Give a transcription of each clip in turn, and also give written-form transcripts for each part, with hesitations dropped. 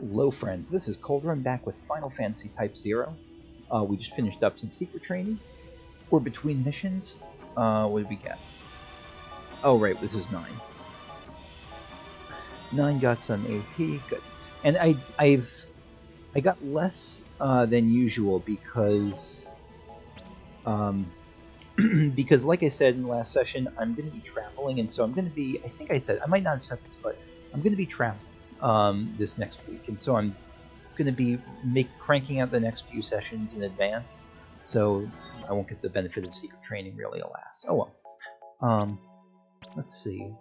Hello friends, this is Coldrun back with Final Fantasy Type-0. We just finished up some secret training. We're between missions. What did we get? Oh right, this is 9. 9 got some AP, good. And I got less than usual because because like I said in the last session, I'm going to be traveling, and so I'm going to be, I think I said, I might not have said this, but I'm going to be traveling this next week, and so I'm going to be cranking out the next few sessions in advance, so I won't get the benefit of secret training really, alas. Oh well. Let's see.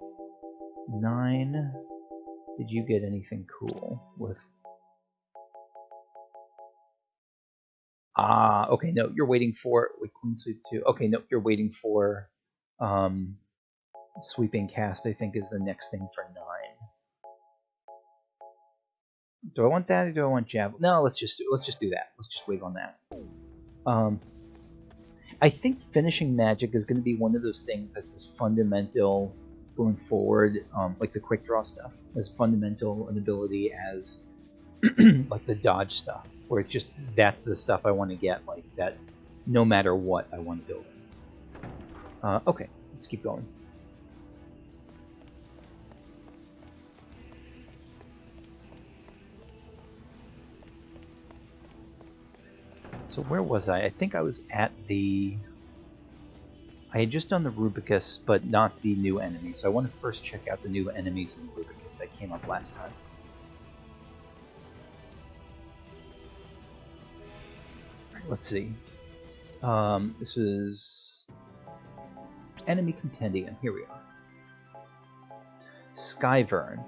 9. Did you get anything cool with... okay, no, you're waiting for... Wait, Queen Sweep 2. Okay, no, you're waiting for... Sweeping Cast, I think, is the next thing for 9. Do I want that or do I want Javelin? No, let's just do that. Let's just wait on that. I think finishing Magic is going to be one of those things that's as fundamental going forward, like the quick draw stuff, as fundamental an ability as like the dodge stuff, where it's just that's the stuff I want to get, like that no matter what I want to build it. Okay, let's keep going. So where was I? I think I was at the... I had just done the Rubicus, but not the new enemies. So I want to first check out the new enemies in the Rubicus that came up last time. Alright, let's see. This was... Enemy Compendium. Here we are. Skyvern.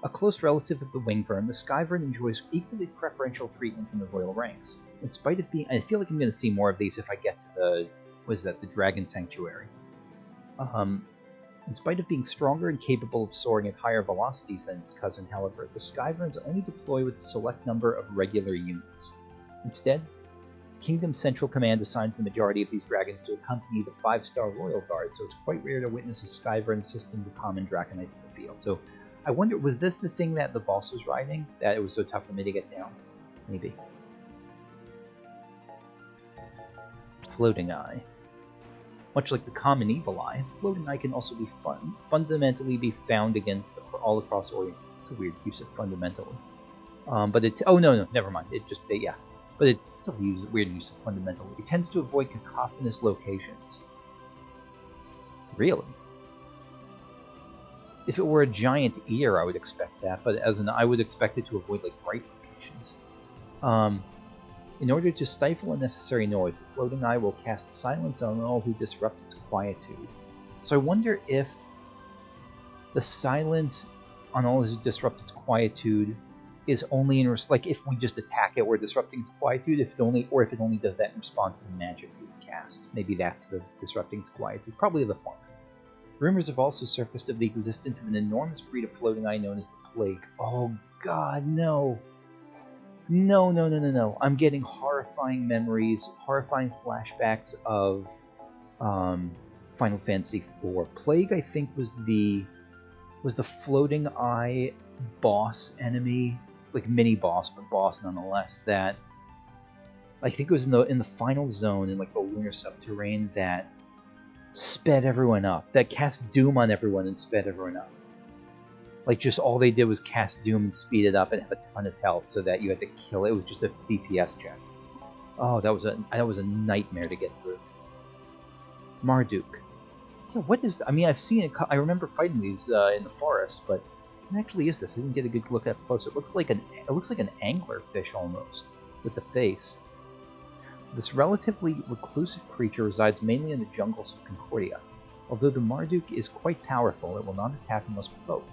A close relative of the wingvern, the skyvern enjoys equally preferential treatment in the royal ranks. In spite of being... I feel like I'm going to see more of these if I get to the... what is that? The Dragon Sanctuary. In spite of being stronger and capable of soaring at higher velocities than its cousin, however, the skyverns only deploy with a select number of regular units. Instead, Kingdom Central Command assigns the majority of these dragons to accompany the 5-star Royal Guard, so it's quite rare to witness a skyvern system with common draconites in the field. So I wonder, was this the thing that the boss was riding? That it was so tough for me to get down? Maybe. Floating Eye. Much like the common Evil Eye, Floating Eye can also be fundamentally be found against all across Orient. It's a weird use of fundamentally. But it... Oh, no, never mind. It just... yeah. But it still uses weird use of fundamentally. It tends to avoid cacophonous locations. Really? If it were a giant ear, I would expect that, but I would expect it to avoid like bright locations. In order to stifle unnecessary noise, the Floating Eye will cast silence on all who disrupt its quietude. So I wonder if the silence on all who disrupt its quietude is only in like if we just attack it, we're disrupting its quietude. If it only does that in response to magic we cast. Maybe that's the disrupting its quietude. Probably the former. Rumors have also surfaced of the existence of an enormous breed of Floating Eye known as the Plague. Oh god, no. No. I'm getting horrifying memories, horrifying flashbacks of Final Fantasy IV. Plague, I think, was the Floating Eye boss enemy, like mini boss, but boss nonetheless, that I think it was in the final zone in like the lunar subterrane that sped everyone up, that cast doom on everyone and sped everyone up. Like, just all they did was cast doom and speed it up and have a ton of health so that you had to kill it. It was just a DPS check. Oh, that was a nightmare to get through. Marduk. Yeah, what is that? I mean, I've seen it. I remember fighting these in the forest, but what actually is this? I didn't get a good look at close. It looks like an anglerfish almost with the face. This relatively reclusive creature resides mainly in the jungles of Concordia. Although the Marduk is quite powerful, it will not attack unless provoked.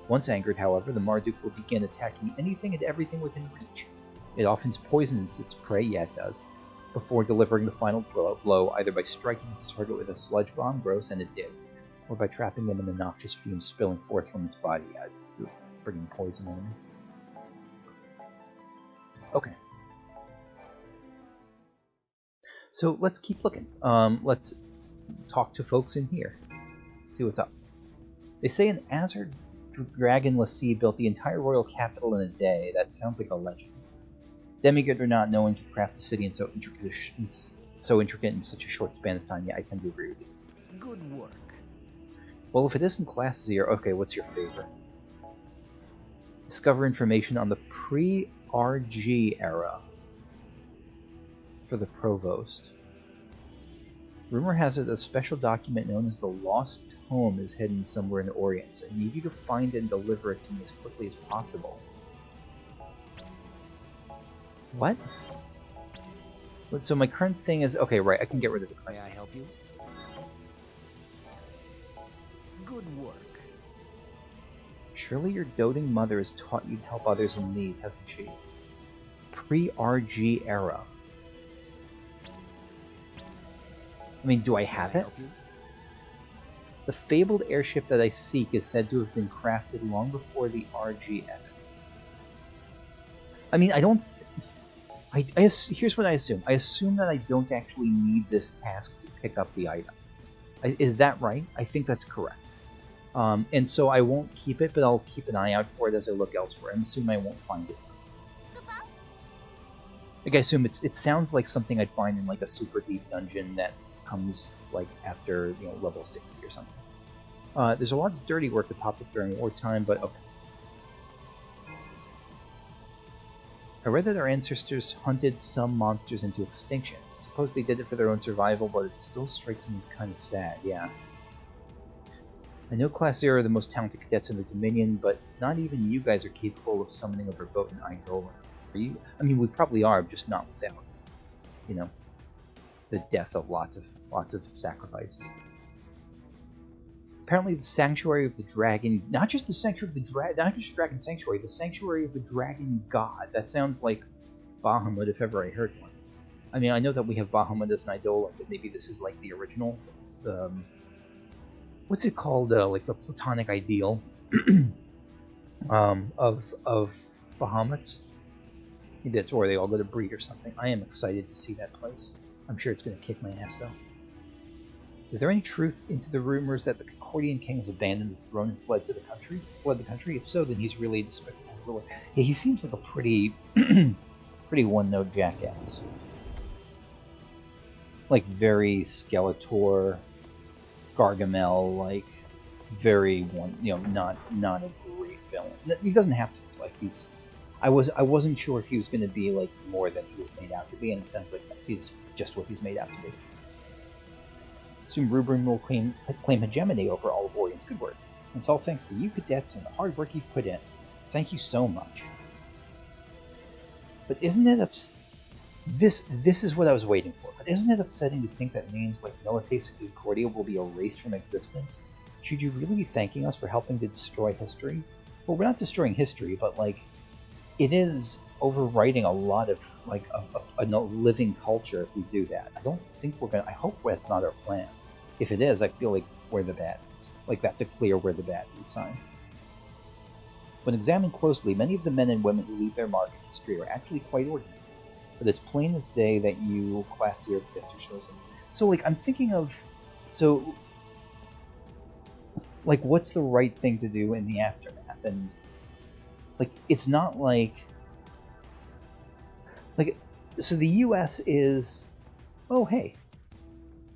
Once angered, however, the Marduk will begin attacking anything and everything within reach. It often poisons its prey, yeah it does, before delivering the final blow either by striking its target with a sludge bomb, gross, and it did, or by trapping them in the noxious fumes spilling forth from its body. Yeah, it's a friggin' poison enemy. Okay. So let's keep looking. Let's talk to folks in here. See what's up. They say an Azure Dragon Lassie built the entire royal capital in a day. That sounds like a legend. Demigod or not, no one can craft a city so intricate in such a short span of time. Yeah, I tend to agree with you. Good work. Well, if it isn't Class Z, okay, what's your favorite? Discover information on the pre-RG era for the Provost. Rumor has it that a special document known as the Lost Tome is hidden somewhere in the Orient, so I need you to find it and deliver it to me as quickly as possible. What? So my current thing is... Okay, right, I can get rid of the claim. May I help you? Good work. Surely your doting mother has taught you to help others in need, hasn't she? Pre-RG era. I mean, do I have it? The fabled airship that I seek is said to have been crafted long before the RG era. I mean, I don't... here's what I assume. I assume that I don't actually need this task to pick up the item. Is that right? I think that's correct. And so I won't keep it, but I'll keep an eye out for it as I look elsewhere. I'm assuming I won't find it. Like, I assume it sounds like something I'd find in like a super deep dungeon that comes like after, you know, level 60 or something. There's a lot of dirty work that popped up during wartime, but okay. I read that our ancestors hunted some monsters into extinction. I suppose they did it for their own survival, but it still strikes me as kind of sad, yeah. I know Class 0 are the most talented cadets in the Dominion, but not even you guys are capable of summoning a verboten Eidolon. Are you? I mean, we probably are, just not without, you know, the death of lots of sacrifices. Apparently, the Sanctuary of the Dragon, not just the Sanctuary of the Dragon, not just Dragon Sanctuary, the Sanctuary of the Dragon God. That sounds like Bahamut if ever I heard one. I mean, I know that we have Bahamut as an Eidolon, but maybe this is like the original. What's it called? Like the Platonic ideal of Bahamuts. Maybe that's where they all go to breed or something. I am excited to see that place. I'm sure it's going to kick my ass, though. Is there any truth into the rumors that the Concordian king has abandoned the throne and fled the country? If so, then he's really a despicable ruler. Yeah, he seems like a pretty, pretty one-note jackass. Like very Skeletor, Gargamel, like very one, you know, not a great villain. He doesn't have to. Like he's, I wasn't sure if he was going to be like more than he was made out to be, and it sounds like he's just what he's made out to be. Soon Ruben will claim hegemony over all of Orion's good work. It's all thanks to you cadets and the hard work you've put in. Thank you so much. But isn't it this is what I was waiting for. But isn't it upsetting to think that names like Milites and Concordia will be erased from existence? Should you really be thanking us for helping to destroy history? Well, we're not destroying history, but like it is overwriting a lot of like a living culture if we do that. I don't think we're gonna. I hope that's not our plan. If it is, I feel like we're the baddies. Like that's a clear we're the baddies sign. When examined closely, many of the men and women who leave their mark in history are actually quite ordinary. But it's plain as day that you Class 0 cadets are chosen. So like I'm thinking of, so like what's the right thing to do in the aftermath? And like it's not like so the U.S. is, oh hey,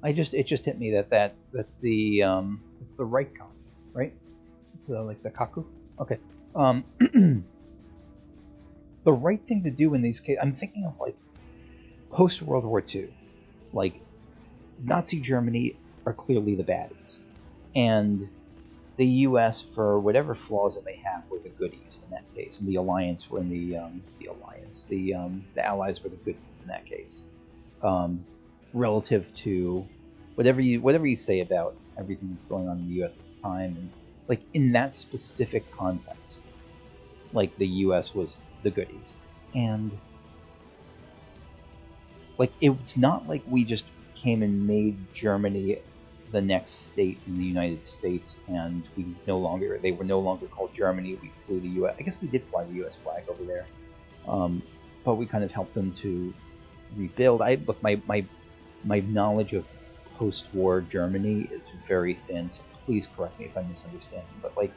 it just hit me that's the it's the right con, right? It's like the kaku. Okay. The right thing to do in these cases, I'm thinking of like post World War II, like Nazi Germany are clearly the baddies, and the U.S. for whatever flaws it may have were the goodies in that case, and the Alliance were in the Allies were the goodies in that case, relative to whatever you say about everything that's going on in the U.S. at the time, and like in that specific context, like the U.S. was the goodies, and like it's not like we just came and made Germany the next state in the United States, and they were no longer called Germany. We flew the U.S. I guess we did fly the U.S. flag over there, but we kind of helped them to rebuild. My knowledge of post-war Germany is very thin, so please correct me if I'm misunderstanding. But like,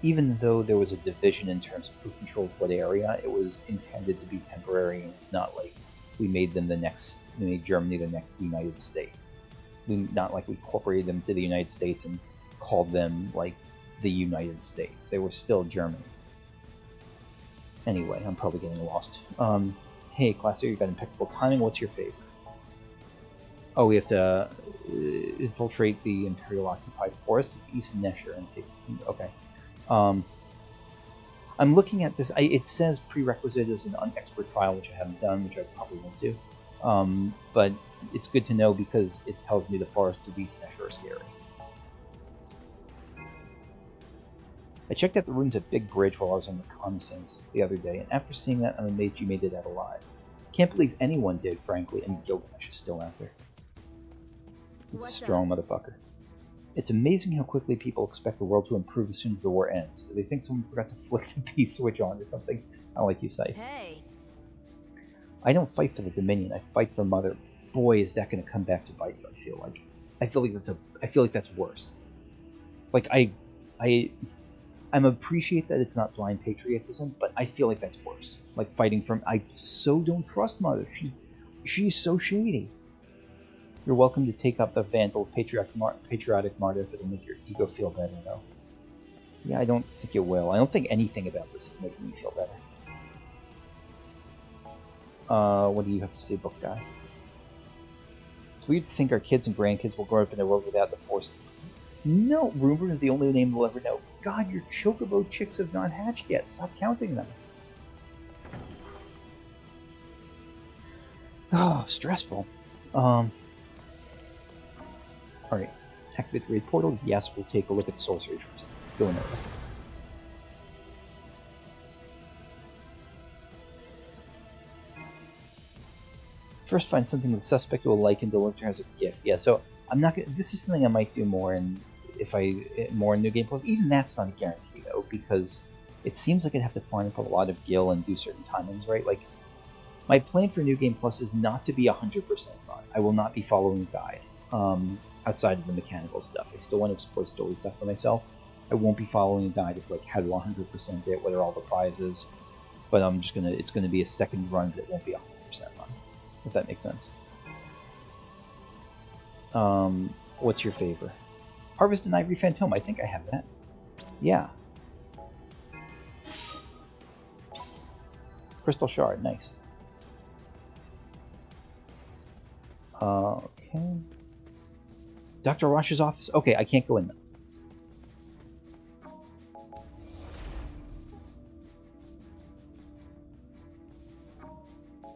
even though there was a division in terms of who controlled what area, it was intended to be temporary, and it's not like we made Germany the next United States. Not like we incorporated them to the United States and called them like the United States. They were still Germany. Anyway, I'm probably getting lost. Hey, Classier, you got impeccable timing. What's your favorite? Oh, we have to infiltrate the Imperial-occupied forests, East Nesher, and take... Okay. I'm looking at this. It says prerequisite is an unexpert file, which I haven't done, which I probably won't do. But it's good to know because it tells me the forests of East Nesher are scary. I checked out the ruins at Big Bridge while I was on reconnaissance the other day, and after seeing that, I'm amazed you made it out alive. Can't believe anyone did, frankly, and Gilgamesh is still out there. He's a strong motherfucker. It's amazing how quickly people expect the world to improve as soon as the war ends. Do they think someone forgot to flick the peace switch on or something? I like you, Scythe. Hey. I don't fight for the Dominion, I fight for Mother. Boy, is that going to come back to bite you, I feel like. I feel like that's worse. Like, I'm appreciate that it's not blind patriotism, but I feel like that's worse. Like fighting from... I so don't trust Mother. She's so shady. You're welcome to take up the Vandal patriotic martyr if it'll make your ego feel better, though. Yeah, I don't think it will. I don't think anything about this is making me feel better. What do you have to say, book guy? It's weird to think our kids and grandkids will grow up in a world without the Force. No, Rumor is the only name we'll ever know. God, your Chocobo chicks have not hatched yet. Stop counting them. Oh, stressful. Alright. Activate the raid portal. Yes, we'll take a look at sorcery first. Let's go in there. First, find something the suspect will like and deliver as a gift. Yeah, so I'm not gonna... This is something I might do more in... more in New Game Plus. Even that's not a guarantee, though, because it seems like I'd have to farm up a lot of gil and do certain timings, right? Like, my plan for New Game Plus is not to be 100% fun. I will not be following a guide, outside of the mechanical stuff. I still want to explore story stuff for myself. I won't be following a guide of, like, how to 100% it, what are all the prizes, but I'm just gonna... It's gonna be a second run that won't be 100% fun, if that makes sense. What's your favorite? Harvest and Ivory Phantom. I think I have that. Yeah. Crystal Shard. Nice. Okay. Dr. Rosh's office. Okay, I can't go in though.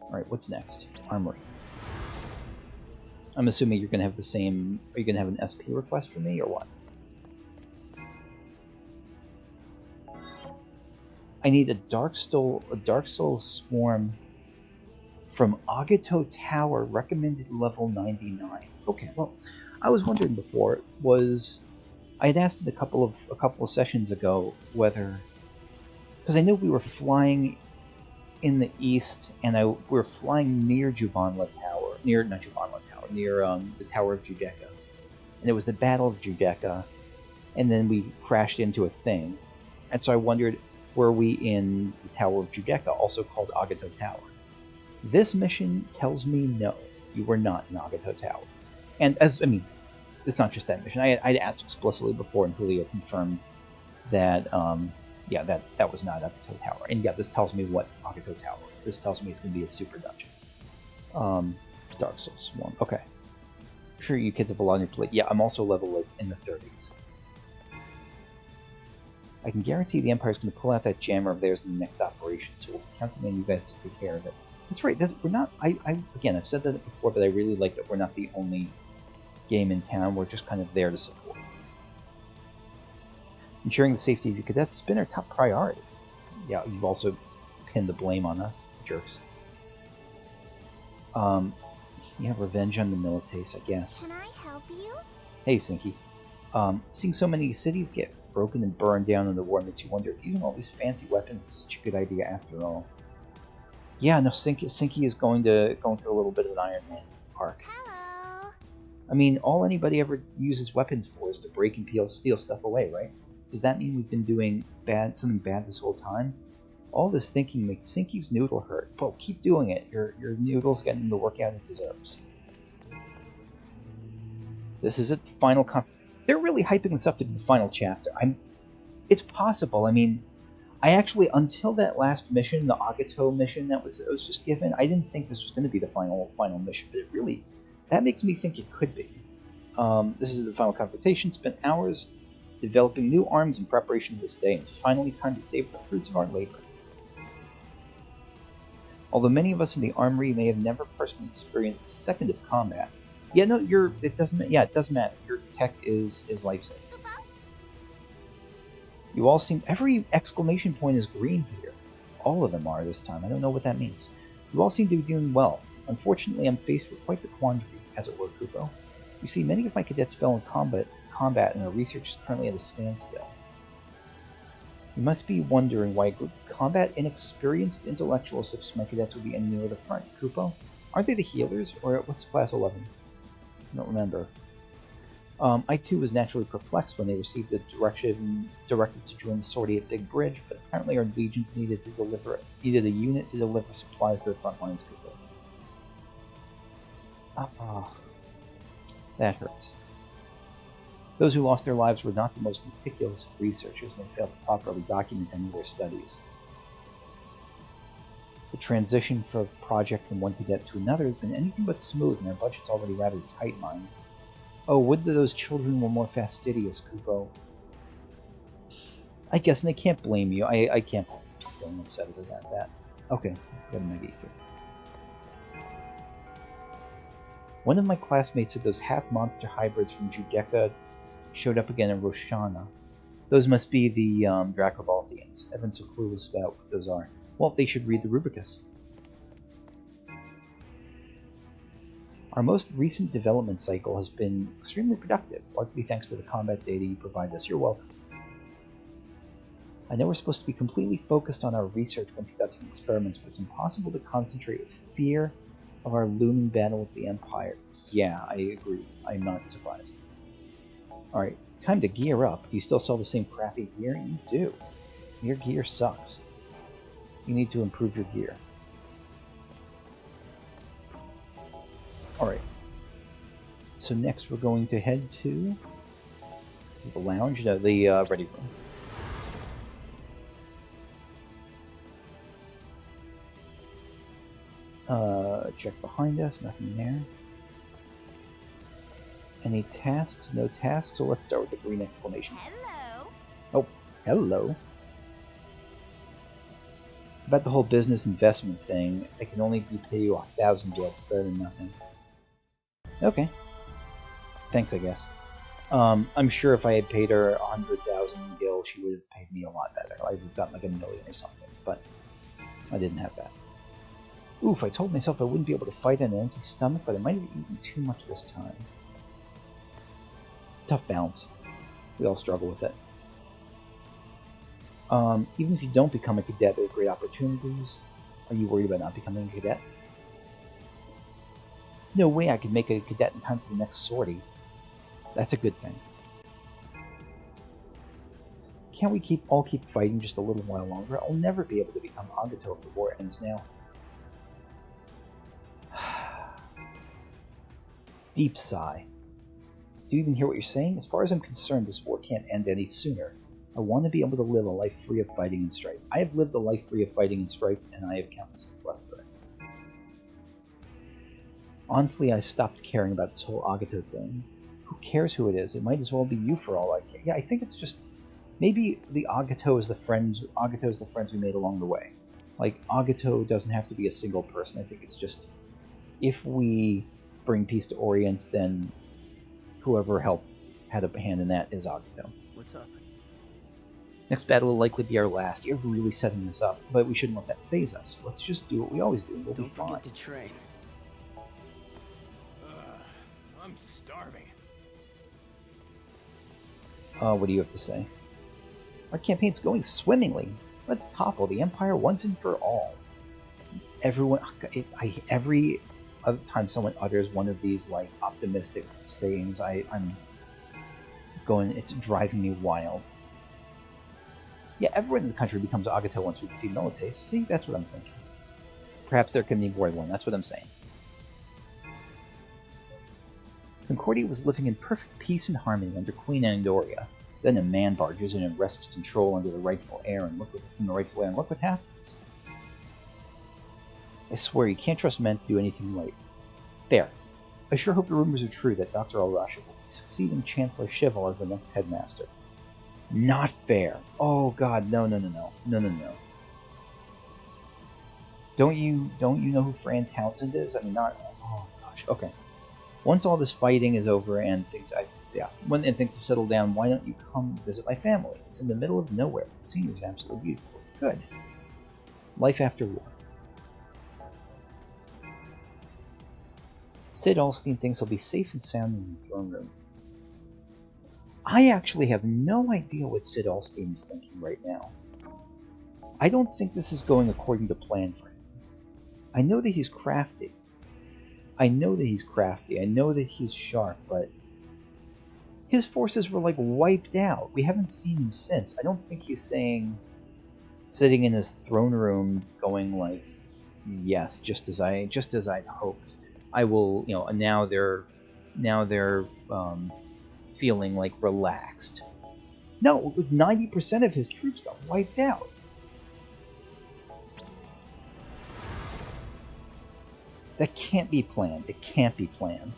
Alright, what's next? Armory. I'm assuming you're going to have the same... Are you going to have an SP request for me, or what? I need a Dark Soul Swarm from Agato Tower, recommended level 99. Okay, well, I was wondering before, I had asked it a couple of sessions ago whether... Because I knew we were flying in the east, and we were flying near Jubanla Tower. Not Jubanla Tower, near the Tower of Judecca. And it was the Battle of Judecca, and then we crashed into a thing. And so I wondered, were we in the Tower of Judecca, also called Agato Tower? This mission tells me no, you were not in Agato Tower. And it's not just that mission. I'd asked explicitly before, and Julio confirmed that, yeah, that was not Agato Tower. And yeah, this tells me what Agato Tower is. This tells me it's going to be a super dungeon. Dark Soul Swarm. Okay. I'm sure you kids have a lot on your plate. Yeah, I'm also level in the 30s. I can guarantee the Empire's going to pull out that jammer of theirs in the next operation, so we'll count on you guys to take care of it. That's right. We're not. Again, I've said that before, but I really like that we're not the only game in town. We're just kind of there to support. Ensuring the safety of your cadets has been our top priority. Yeah, you've also pinned the blame on us, jerks. Yeah, revenge on the Milites, I guess. Can I help you? Hey, Sinky. Seeing so many cities get broken and burned down in the war makes you wonder if using all these fancy weapons is such a good idea after all. Yeah, no, Sinky is going through a little bit of an Iron Man arc. Hello. I mean, all anybody ever uses weapons for is to break and steal stuff away, right? Does that mean we've been doing something bad this whole time? All this thinking makes Sinky's noodle hurt. Well, keep doing it. Your noodle's getting the workout it deserves. This is it. The final They're really hyping this up to be the final chapter. It's possible. I mean, I actually, until that last mission, the Agato mission that was just given, I didn't think this was going to be the final mission, but it really, that makes me think it could be. This is the final confrontation. Spent hours developing new arms in preparation of this day, and it's finally time to savor the fruits of our labor. Although many of us in the armory may have never personally experienced a second of combat, yeah, no, it doesn't matter. Your tech is life-saving. You all seem, every exclamation point is green here. All of them are this time. I don't know what that means. You all seem to be doing well. Unfortunately, I'm faced with quite the quandary, as it were, Kupo. You see, many of my cadets fell in combat and our research is currently at a standstill. You must be wondering why a group of combat inexperienced intellectuals such as my cadets would be any nearer the front. Kupo? Aren't they the healers? Or what's class 11? I don't remember. I too was naturally perplexed when they received the directive to join the sortie at Big Bridge, but apparently our legions needed a unit to deliver supplies to the front lines. That hurts. Those who lost their lives were not the most meticulous of researchers, and they failed to properly document any of their studies. The transition from a project from one cadet to another has been anything but smooth, and our budget's already rather tight, mind. Oh, would that those children were more fastidious, Kupo. I guess, and I can't blame you. I can't blame you for feeling upset about that. Okay, go to Mega Ether. One of my classmates said those half-monster hybrids from Judecca showed up again in Roshana. Those must be the Dracobalthians. Everyone's so clueless about what those are. Well, they should read the Rubicus. Our most recent development cycle has been extremely productive, largely thanks to the combat data you provide us. You're welcome. I know we're supposed to be completely focused on our research when conducting experiments, but it's impossible to concentrate with fear of our looming battle with the Empire. Yeah, I agree. I'm not surprised. Alright, time to gear up. You still sell the same crappy gear? You do. Your gear sucks. You need to improve your gear. Alright. So next we're going to head to the lounge? No, the ready room. Check behind us, nothing there. Any tasks? No tasks, so let's start with the green exclamation. Hello. Oh, hello. About the whole business investment thing, I can only pay you 1,000 gil, it's better than nothing. Okay. Thanks, I guess. I'm sure if I had paid her 100,000 gil, she would have paid me a lot better. I would have gotten like 1 million or something, but I didn't have that. Oof, I told myself I wouldn't be able to fight on an empty stomach, but I might have eaten too much this time. It's a tough balance. We all struggle with it. Even if you don't become a cadet, there are great opportunities. Are you worried about not becoming a cadet? No way I could make a cadet in time for the next sortie. That's a good thing. Can't we all keep fighting just a little while longer? I'll never be able to become Agato if the war ends now. Deep sigh. Do you even hear what you're saying? As far as I'm concerned, this war can't end any sooner. I want to be able to live a life free of fighting and strife. I have lived a life free of fighting and strife, and I have countless blessed with it. Honestly, I've stopped caring about this whole Agato thing. Who cares who it is? It might as well be you for all I care. Yeah, I think it's just... Maybe the Agato is the friends we made along the way. Like, Agato doesn't have to be a single person. I think it's just... If we bring peace to Orients, then whoever had a hand in that is Agato. What's up? Next battle will likely be our last. You're really setting this up, but we shouldn't let that faze us. Let's just do what we always do. We'll be fine. Don't forget to train. I'm starving. What do you have to say? Our campaign's going swimmingly. Let's topple the Empire once and for all. Every other time someone utters one of these like optimistic sayings, I'm going. It's driving me wild. Yeah, everyone in the country becomes Agato once we defeat Milites. See, that's what I'm thinking. Perhaps there can be more than one, that's what I'm saying. Concordia was living in perfect peace and harmony under Queen Andoria. Then a man barges in and wrests control under the rightful heir, and look what happens. I swear, you can't trust men to do anything right. There. I sure hope the rumors are true that Dr. Al-Rasha will be succeeding Chancellor Cheval as the next headmaster. Not fair. Oh god, no. Don't you know who Fran Townsend is? I mean, not... Oh gosh, okay. Once all this fighting is over and things have settled down, why don't you come visit my family? It's in the middle of nowhere. The scenery is absolutely beautiful. Good. Life after war. Sid Alstein thinks he'll be safe and sound in the throne room. I actually have no idea what Sid Alstein is thinking right now. I don't think this is going according to plan for him. I know that he's crafty. I know that he's sharp, but his forces were like wiped out. We haven't seen him since. I don't think he's sitting in his throne room going like, yes, just as I'd hoped. I will, now they're feeling like relaxed. No, 90% of his troops got wiped out. That can't be planned. It can't be planned.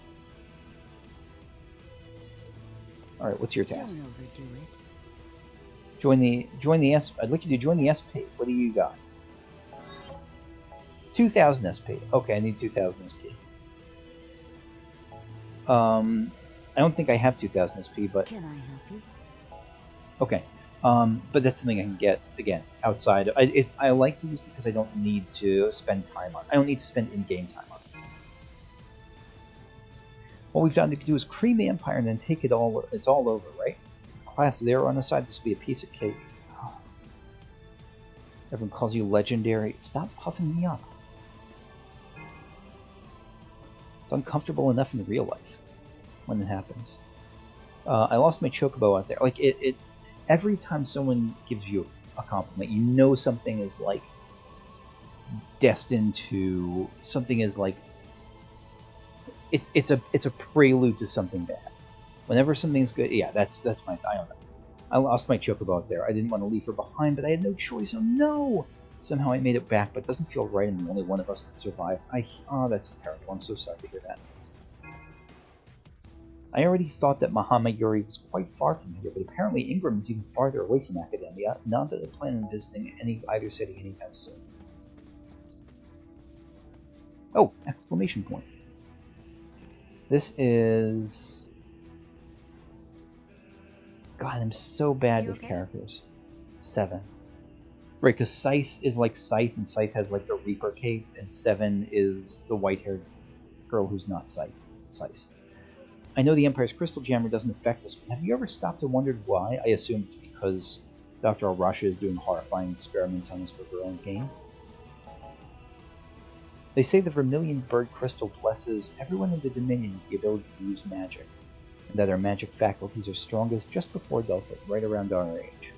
All right, what's your task? Don't overdo it. Join the SP. I'd like you to join the SP. What do you got? 2,000 SP. Okay, I need 2,000 SP. I don't think I have 2,000 SP, but Can I help you? okay. But that's something I can get again outside. I like these because I don't need to spend time on. I don't need to spend in-game time on it. What we've done to do is cream the Empire and then take it all. It's all over, right? With Class 0 on the side, this will be a piece of cake. Oh. Everyone calls you legendary. Stop puffing me up. It's uncomfortable enough in real life when it happens. I lost my chocobo out there. Like it every time someone gives you a compliment, you know something is like destined to something is like it's a prelude to something bad. Whenever something's good, yeah, that's my I don't know. I lost my chocobo out there. I didn't want to leave her behind, but I had no choice. Oh no! Somehow I made it back, but it doesn't feel right. I'm the only one of us that survived. Oh, that's terrible. I'm so sorry to hear that. I already thought that Mahamayuri was quite far from here, but apparently Ingram is even farther away from Akademia. Not that I plan on visiting either city anytime soon. Oh, exclamation point. This is... God, I'm so bad with characters. 7. Right, because Scythe is like Scythe, and Scythe has like the Reaper cape, and 7 is the white-haired girl who's not Scythe. I know the Empire's Crystal Jammer doesn't affect us, but have you ever stopped and wondered why? I assume it's because Dr. Al-Rasha is doing horrifying experiments on us for her own gain. They say the Vermilion Bird Crystal blesses everyone in the Dominion with the ability to use magic, and that our magic faculties are strongest just before adulthood, right around our age.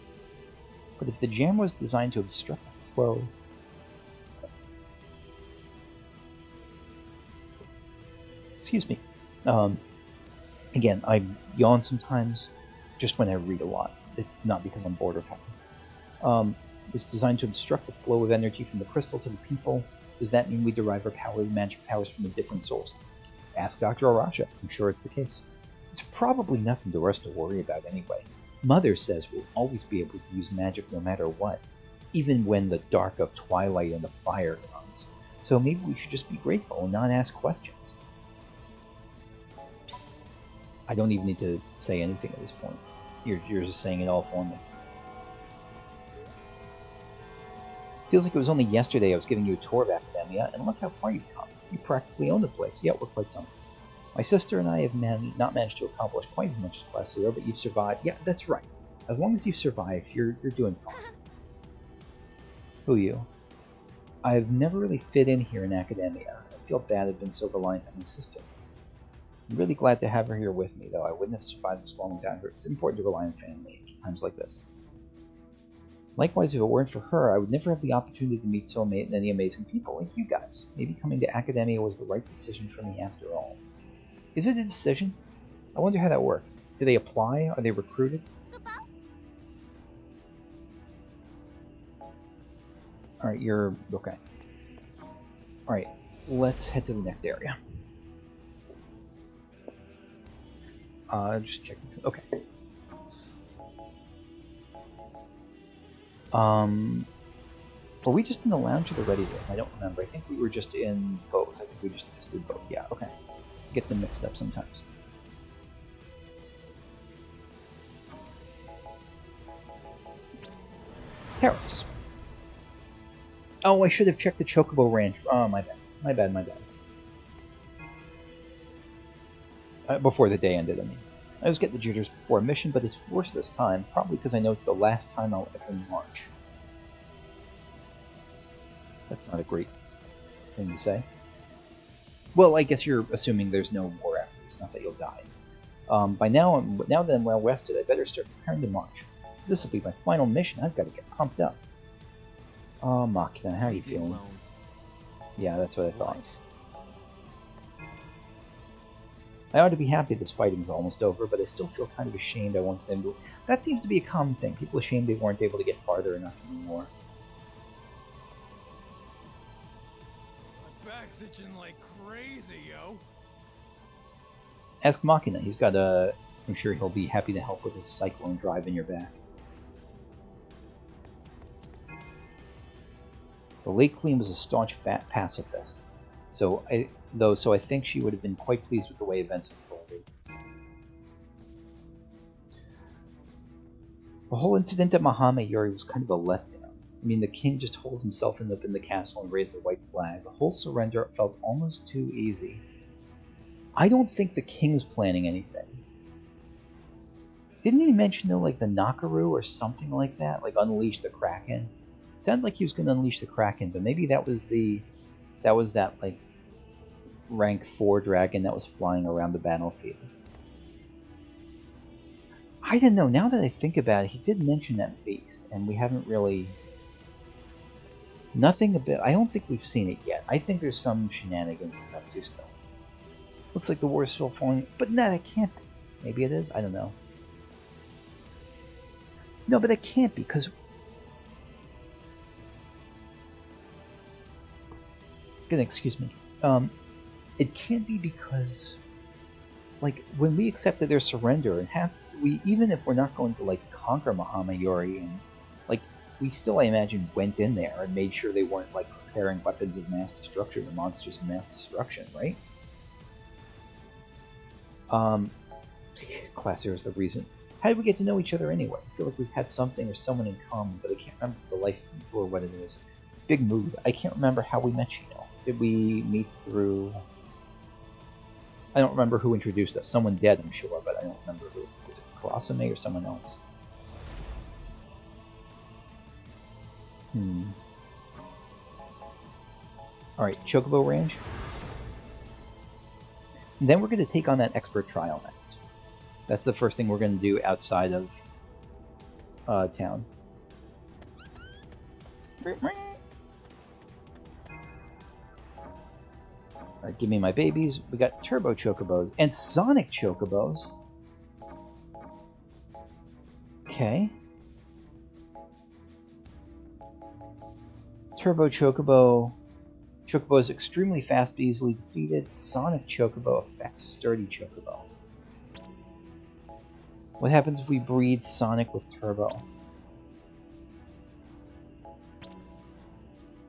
But if the jam was designed to obstruct the flow... Excuse me. Again, I yawn sometimes, just when I read a lot. It's not because I'm bored or happy. It's designed to obstruct the flow of energy from the crystal to the people. Does that mean we derive our magic powers from a different source? Ask Dr. Al-Rasha. I'm sure it's the case. It's probably nothing for us to worry about anyway. Mother says we'll always be able to use magic no matter what, even when the dark of twilight and the fire comes. So maybe we should just be grateful and not ask questions. I don't even need to say anything at this point. You're just saying it all for me. Feels like it was only yesterday I was giving you a tour of Akademia, and look how far you've come. You practically own the place. Yeah, we're quite something. My sister and I have not managed to accomplish quite as much as Class 0, but you've survived. Yeah, that's right. As long as you've survived, you're doing fine. Who are you? I've never really fit in here in Akademia. I feel bad I've been so reliant on my sister. I'm really glad to have her here with me, though. I wouldn't have survived this long without her. It's important to rely on family at times like this. Likewise, if it weren't for her, I would never have the opportunity to meet so many amazing people like you guys. Maybe coming to Akademia was the right decision for me after all. Is it a decision? I wonder how that works. Do they apply? Are they recruited? Alright, you're... okay. Alright, let's head to the next area. Just check this. Okay. Were we just in the lounge or the ready room? I don't remember. I think we were just in both. I think we just did both. Yeah, okay. Get them mixed up sometimes. Terrace. Oh, I should have checked the Chocobo Ranch. Oh, my bad. My bad, my bad. Before the day ended, I mean. I was getting the jitters before a mission, but it's worse this time. Probably because I know it's the last time I'll ever march. That's not a great thing to say. Well, I guess you're assuming there's no war after this, not that you'll die. By now that I'm well rested, I better start preparing to march. This will be my final mission. I've got to get pumped up. Oh, Machina, how are you feeling? Yeah, that's what I thought. I ought to be happy this fighting's almost over, but I still feel kind of ashamed I wanted them to... That seems to be a common thing. People ashamed they weren't able to get farther enough anymore. My back's itching like crazy, yo. Ask Machina. He's got a... I'm sure he'll be happy to help with his cyclone drive in your back. The Lake Queen was a staunch pacifist, so I think she would have been quite pleased with the way events unfolded. The whole incident at Mahamayuri was kind of a letdown. I mean, the king just holed himself up in the castle and raised the white flag. The whole surrender felt almost too easy. I don't think the king's planning anything. Didn't he mention, though, like the Nakaru or something like that? Like unleash the Kraken? It sounded like he was going to unleash the Kraken, but maybe that was that like rank 4 dragon that was flying around the battlefield. I don't know. Now that I think about it, he did mention that beast, and we haven't really... Nothing about... I don't think we've seen it yet. I think there's some shenanigans up to still. Looks like the war is still falling... But no, that can't be. Maybe it is? I don't know. No, but it can't be, because... Excuse me. It can't be because... Like, when we accepted their surrender, and even if we're not going to, like, conquer Mahamayuri, and, like, we still, I imagine, went in there and made sure they weren't, like, preparing weapons of mass destruction or monsters of mass destruction, right? Class here is the reason. How did we get to know each other anyway? I feel like we've had something or someone in common, but I can't remember the life or what it is. Big mood. I can't remember how we met, you know. Did we meet through... I don't remember who introduced us. Someone dead, I'm sure, but I don't remember who. Was it Karasume or someone else? Alright, Chocobo Range. And then we're going to take on that expert trial next. That's the first thing we're going to do outside of town. Alright, give me my babies. We got Turbo Chocobos and Sonic Chocobos. Okay. Turbo Chocobo. Chocobo is extremely fast but easily defeated. Sonic Chocobo, a fast, sturdy Chocobo. What happens if we breed Sonic with Turbo?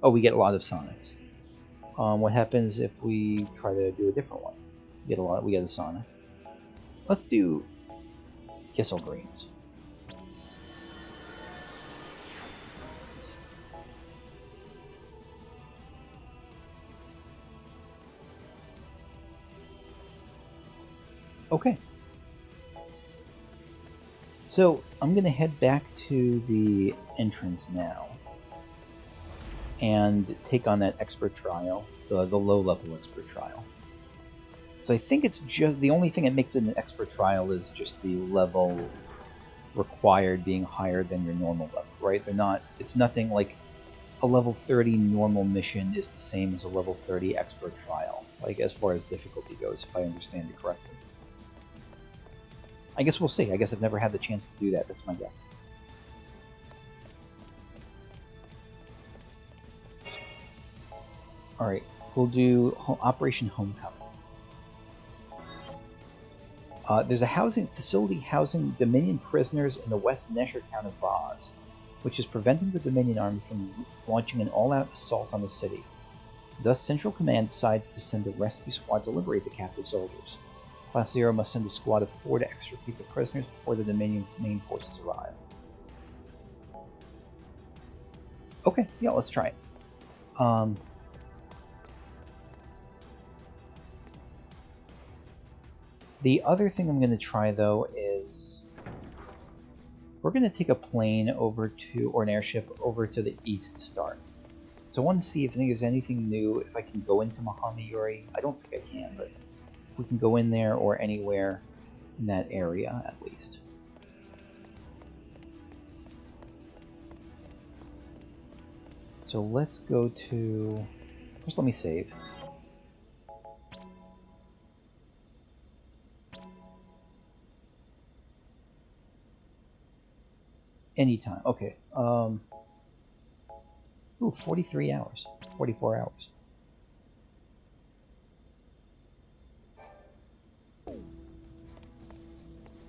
Oh, we get a lot of Sonics. What happens if we try to do a different one? We get a Sonic. Let's do Kissel Greens. Okay. So, I'm going to head back to the entrance now and take on that expert trial, the low-level expert trial. So I think it's just the only thing that makes it an expert trial is just the level required being higher than your normal level. right? They're not. It's nothing like a level 30 normal mission is the same as a level 30 expert trial, like as far as difficulty goes, if I understand it correctly. I guess we'll see. I guess I've never had the chance to do that. That's my guess. Alright, we'll do Operation Homecoming. There's a housing facility housing Dominion prisoners in the West Nesher town of Vaz, which is preventing the Dominion army from launching an all-out assault on the city. Thus, Central Command decides to send a rescue squad to liberate the captive soldiers. Class 0 must send a squad of 4 to extricate the prisoners before the Dominion main forces arrive. Okay, yeah, let's try it. The other thing I'm going to try, though, is we're going to take a plane over to, or an airship over to the east to start. So I want to see if there's anything new, if I can go into Mahamayuri. I don't think I can, but if we can go in there or anywhere in that area, at least. So let's go to... First, let me save. Anytime. Okay. Ooh, 43 hours. 44 hours.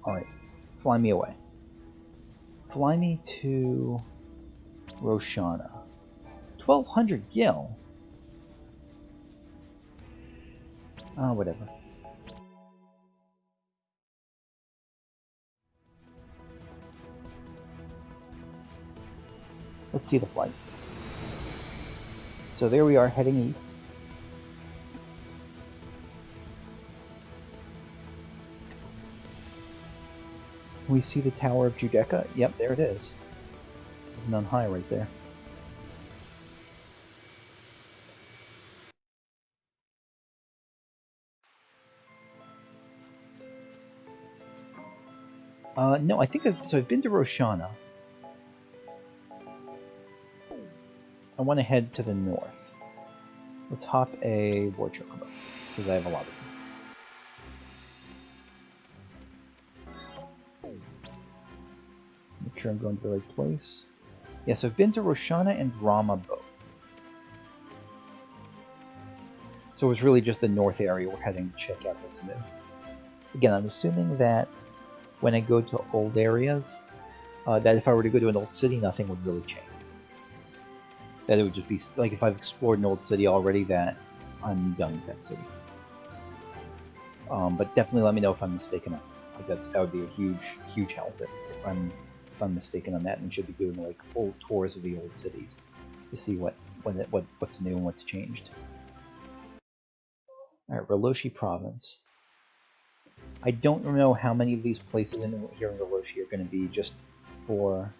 Alright. Fly me away. Fly me to Roshana. 1200 gil? Ah, whatever. Let's see the flight. So there we are, heading east. We see the Tower of Judeca. Yep, there it is. None high right there. No, I think I've been to Roshana. I want to head to the north. Let's hop a war chocobo, because I have a lot of them. Make sure I'm going to the right place. Yes, I've been to Roshana and Rama both. So it's really just the north area we're heading to check out that's new. Again, I'm assuming that when I go to old areas, that if I were to go to an old city, nothing would really change. That it would just be like if I've explored an old city already, that I'm done with that city. But definitely let me know if I'm mistaken. Like that would be a huge help if I'm mistaken on that, and should be doing like old tours of the old cities to see what's new and what's changed. All right, Rilochy Province. I don't know how many of these places here in Rilochy are going to be just for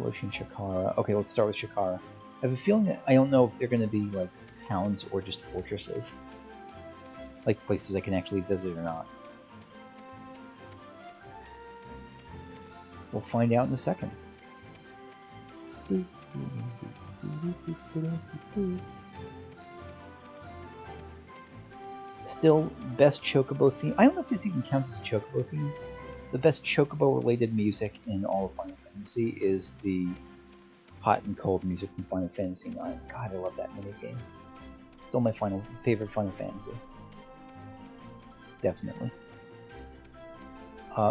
Rilochy and Shakara. Okay, let's start with Shakara. I have a feeling that I don't know if they're going to be like towns or just fortresses, like places I can actually visit or not. We'll find out in a second. Still, best Chocobo theme. I don't know if this even counts as a Chocobo theme. The best Chocobo-related music in all of Final Fantasy is the hot and cold music from Final Fantasy IX. God, I love that minigame. Still my favorite Final Fantasy. Definitely.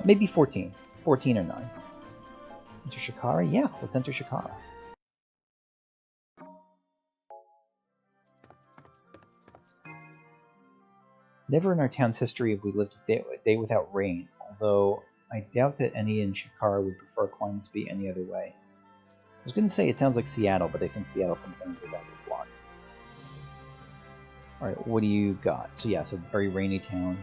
Maybe 14. 14 or 9. Enter Shakara? Yeah, let's enter Shakara. Never in our town's history have we lived a day without rain, although I doubt that any in Shakara would prefer a climate to be any other way. I was going to say it sounds like Seattle, but I think Seattle complains about the lot. Alright, what do you got? So yeah, it's a very rainy town.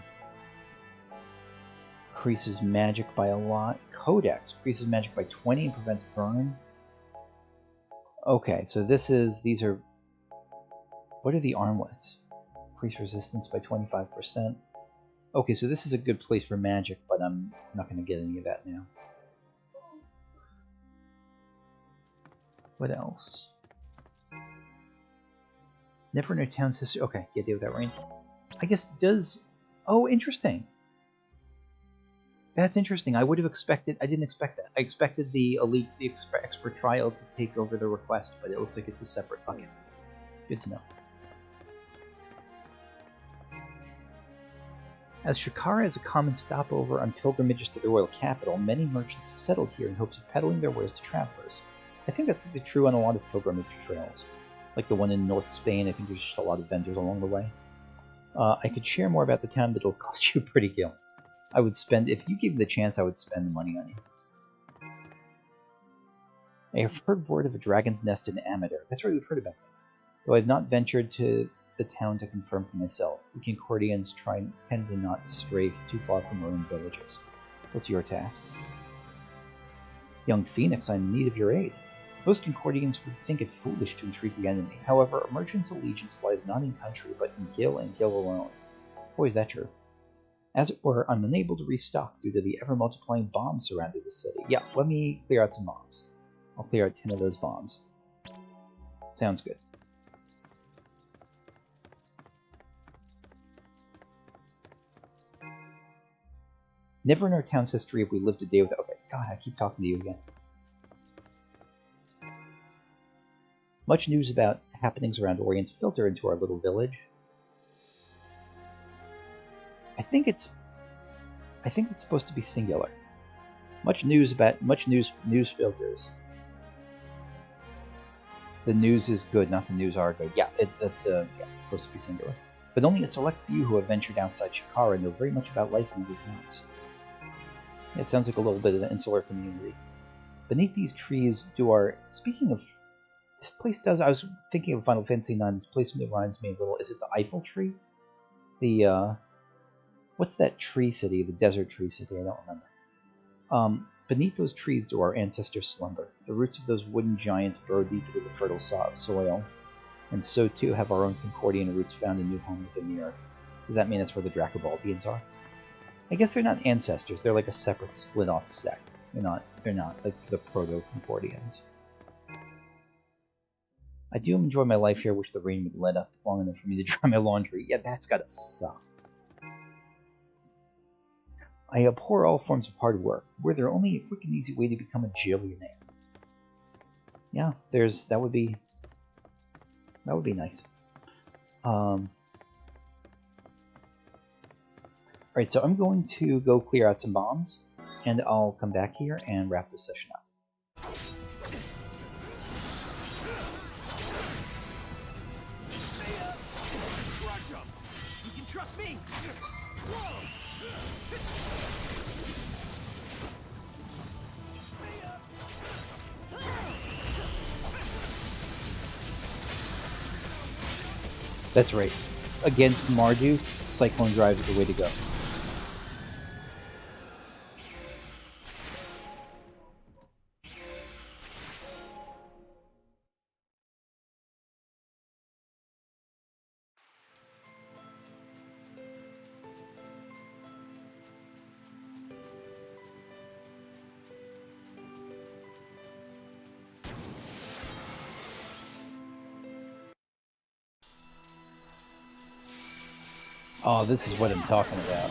Increases magic by a lot. Codex increases magic by 20 and prevents burn. Okay, so these are... What are the armlets? Increase resistance by 25%. Okay, so this is a good place for magic, but I'm not going to get any of that now. What else? Never in a town's history. Okay, yeah, deal with that rain. I guess does. Oh, interesting. That's interesting. I would have expected. I didn't expect that. I expected the elite, the expert trial to take over the request, but it looks like it's a separate bucket. Good to know. As Shikara is a common stopover on pilgrimages to the royal capital, many merchants have settled here in hopes of peddling their wares to travelers. I think that's true on a lot of pilgrimage trails. Like the one in North Spain, I think there's just a lot of vendors along the way. I could share more about the town, but it'll cost you a pretty gil. I would spend, if you gave me the chance, I would spend the money on you. I have heard word of a dragon's nest in Amador. That's right, we've heard about that. Though I have not ventured to the town to confirm for myself. The Concordians tend to not to stray too far from our own villages. What's your task? Young Phoenix, I'm in need of your aid. Most Concordians would think it foolish to entreat the enemy. However, a merchant's allegiance lies not in country, but in gil and gil alone. Boy, is that true. As it were, I'm unable to restock due to the ever-multiplying bombs surrounding the city. Yeah, let me clear out some bombs. I'll clear out 10 of those bombs. Sounds good. Never in our town's history have we lived a day without... Okay, God, I keep talking to you again. Much news about happenings around Orient's filter into our little village. I think it's supposed to be singular. Much news filters. The news is good, not the news are good. Yeah, it's supposed to be singular. But only a select few who have ventured outside Shikara know very much about life in other towns. It sounds like a little bit of an insular community. Beneath these trees speaking of, this place does, I was thinking of Final Fantasy IX, this place reminds me a little, is it the Eiffel tree? What's that tree city, the desert tree city, I don't remember. Beneath those trees do our ancestors slumber. The roots of those wooden giants burrow deep into the fertile soil, and so too have our own Concordian roots found a new home within the earth. Does that mean that's where the Dracobaldians are? I guess they're not ancestors, they're like a separate split-off sect. They're not like the Proto-Concordians. I do enjoy my life here, wish the rain would let up long enough for me to dry my laundry. Yeah, that's gotta suck. I abhor all forms of hard work. Were there only a quick and easy way to become a gillionaire? Yeah, that would be nice. Alright, so I'm going to go clear out some bombs, and I'll come back here and wrap this session up. You can trust me. That's right. Against Mardu, Cyclone Drive is the way to go. Oh, this is what I'm talking about.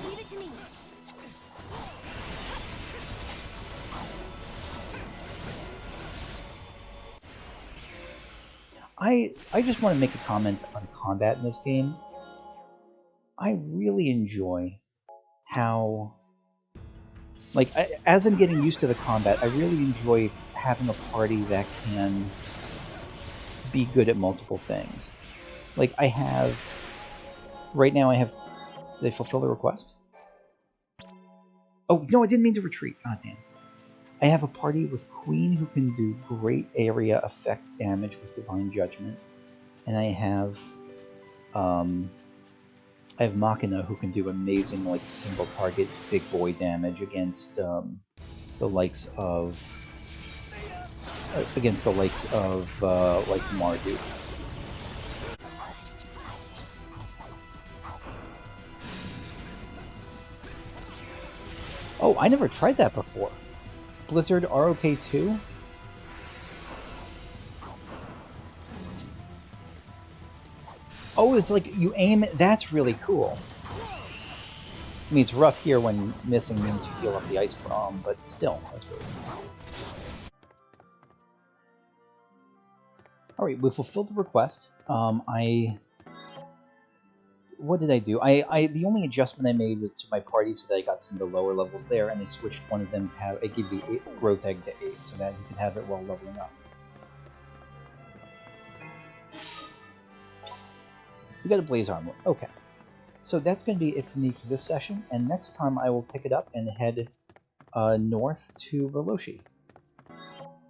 I just want to make a comment on combat in this game. I really enjoy how, like, as I'm getting used to the combat, I really enjoy having a party that can be good at multiple things. Like, right now I have... Did I fulfill the request? Oh, no, I didn't mean to retreat. God damn. I have a party with Queen who can do great area effect damage with Divine Judgment. And I have Machina who can do amazing, like, single target big boy damage against the likes of like Mardu. Oh, I never tried that before. Blizzard ROK2? Oh, it's like you aim it. That's really cool. I mean, it's rough here when missing means you heal up the ice bomb, but still, that's really cool. Alright, we fulfilled the request. What did I do? The only adjustment I made was to my party so that I got some of the lower levels there, and I switched one of them to have, I gave the growth egg to 8 so that you could have it while leveling up. We got a blaze armor. Okay. So that's going to be it for me for this session, and next time I will pick it up and head north to Rilochy.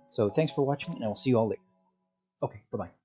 So thanks for watching, and I will see you all later. Okay, bye-bye.